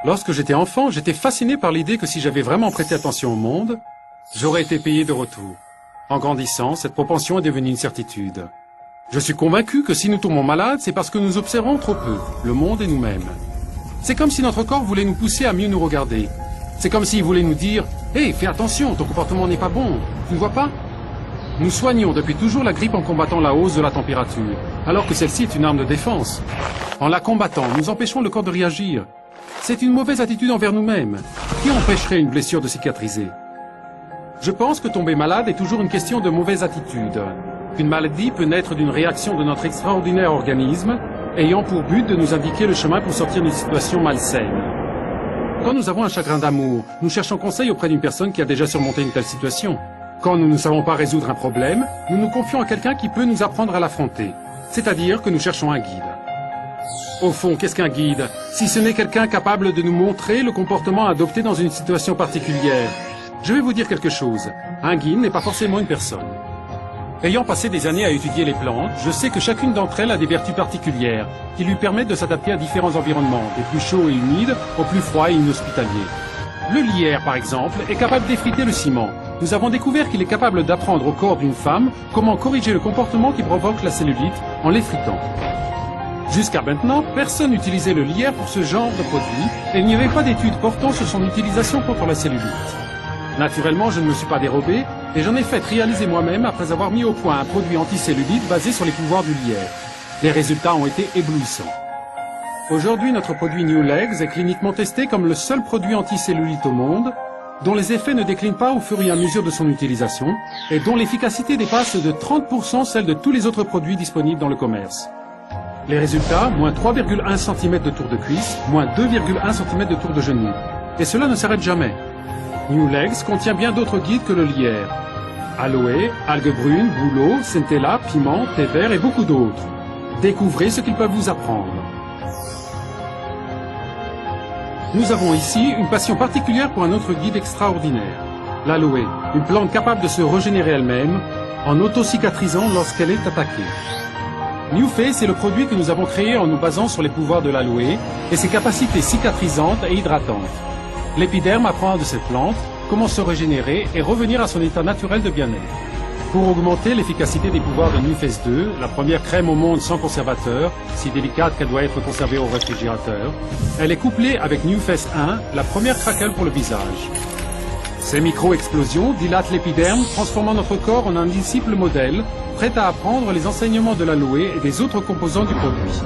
Lorsque j'étais enfant, j'étais fasciné par l'idée que si j'avais vraiment prêté attention au monde, j'aurais été payé de retour. En grandissant, cette propension est devenue une certitude. Je suis convaincu que si nous tombons malades, c'est parce que nous observons trop peu, le monde et nous-mêmes. C'est comme si notre corps voulait nous pousser à mieux nous regarder. C'est comme s'il voulait nous dire « Hé, fais attention, ton comportement n'est pas bon, tu ne vois pas ?» Nous soignons depuis toujours la grippe en combattant la hausse de la température, alors que celle-ci est une arme de défense. En la combattant, nous empêchons le corps de réagir. C'est une mauvaise attitude envers nous-mêmes. Qui empêcherait une blessure de cicatriser? Je pense que tomber malade est toujours une question de mauvaise attitude. Qu'une maladie peut naître d'une réaction de notre extraordinaire organisme, ayant pour but de nous indiquer le chemin pour sortir d'une situation malsaine. Quand nous avons un chagrin d'amour, nous cherchons conseil auprès d'une personne qui a déjà surmonté une telle situation. Quand nous ne savons pas résoudre un problème, nous nous confions à quelqu'un qui peut nous apprendre à l'affronter. C'est-à-dire que nous cherchons un guide. Au fond, qu'est-ce qu'un guide? Si ce n'est quelqu'un capable de nous montrer le comportement à adopter dans une situation particulière. Je vais vous dire quelque chose. Un guide n'est pas forcément une personne. Ayant passé des années à étudier les plantes, je sais que chacune d'entre elles a des vertus particulières qui lui permettent de s'adapter à différents environnements, des plus chauds et humides aux plus froids et inhospitaliers. Le lierre, par exemple, est capable d'effriter le ciment. Nous avons découvert qu'il est capable d'apprendre au corps d'une femme comment corriger le comportement qui provoque la cellulite en l'effritant. Jusqu'à maintenant, personne n'utilisait le lierre pour ce genre de produit et il n'y avait pas d'études portant sur son utilisation contre la cellulite. Naturellement, je ne me suis pas dérobé et j'en ai fait réaliser moi-même après avoir mis au point un produit anticellulite basé sur les pouvoirs du lierre. Les résultats ont été éblouissants. Aujourd'hui, notre produit New Legs est cliniquement testé comme le seul produit anticellulite au monde, dont les effets ne déclinent pas au fur et à mesure de son utilisation et dont l'efficacité dépasse de 30% celle de tous les autres produits disponibles dans le commerce. Les résultats, moins 3,1 cm de tour de cuisse, moins 2,1 cm de tour de genou. Et cela ne s'arrête jamais. New Legs contient bien d'autres guides que le lierre. Aloe, algues brunes, bouleau, centella, piment, thé vert et beaucoup d'autres. Découvrez ce qu'ils peuvent vous apprendre. Nous avons ici une passion particulière pour un autre guide extraordinaire. L'aloe, une plante capable de se régénérer elle-même en auto-cicatrisant lorsqu'elle est attaquée. New Face est le produit que nous avons créé en nous basant sur les pouvoirs de l'aloe et ses capacités cicatrisantes et hydratantes. L'épiderme apprend de cette plante comment se régénérer et revenir à son état naturel de bien-être. Pour augmenter l'efficacité des pouvoirs de New Face 2, la première crème au monde sans conservateur, si délicate qu'elle doit être conservée au réfrigérateur, elle est couplée avec New Face 1, la première craquelle pour le visage. Ces micro-explosions dilatent l'épiderme, transformant notre corps en un disciple modèle, prêt à apprendre les enseignements de l'aloe et des autres composants du produit.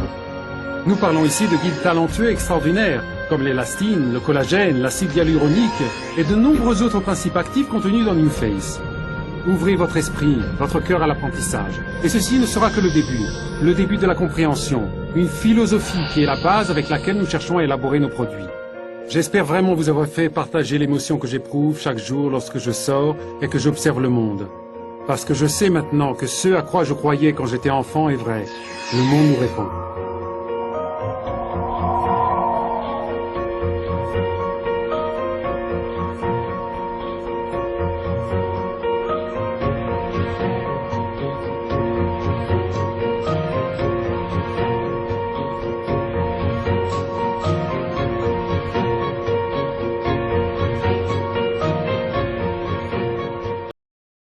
Nous parlons ici de guides talentueux extraordinaires, comme l'élastine, le collagène, l'acide hyaluronique et de nombreux autres principes actifs contenus dans New Face. Ouvrez votre esprit, votre cœur à l'apprentissage. Et ceci ne sera que le début de la compréhension, une philosophie qui est la base avec laquelle nous cherchons à élaborer nos produits. J'espère vraiment vous avoir fait partager l'émotion que j'éprouve chaque jour lorsque je sors et que j'observe le monde. Parce que je sais maintenant que ce à quoi je croyais quand j'étais enfant est vrai. Le monde nous répond.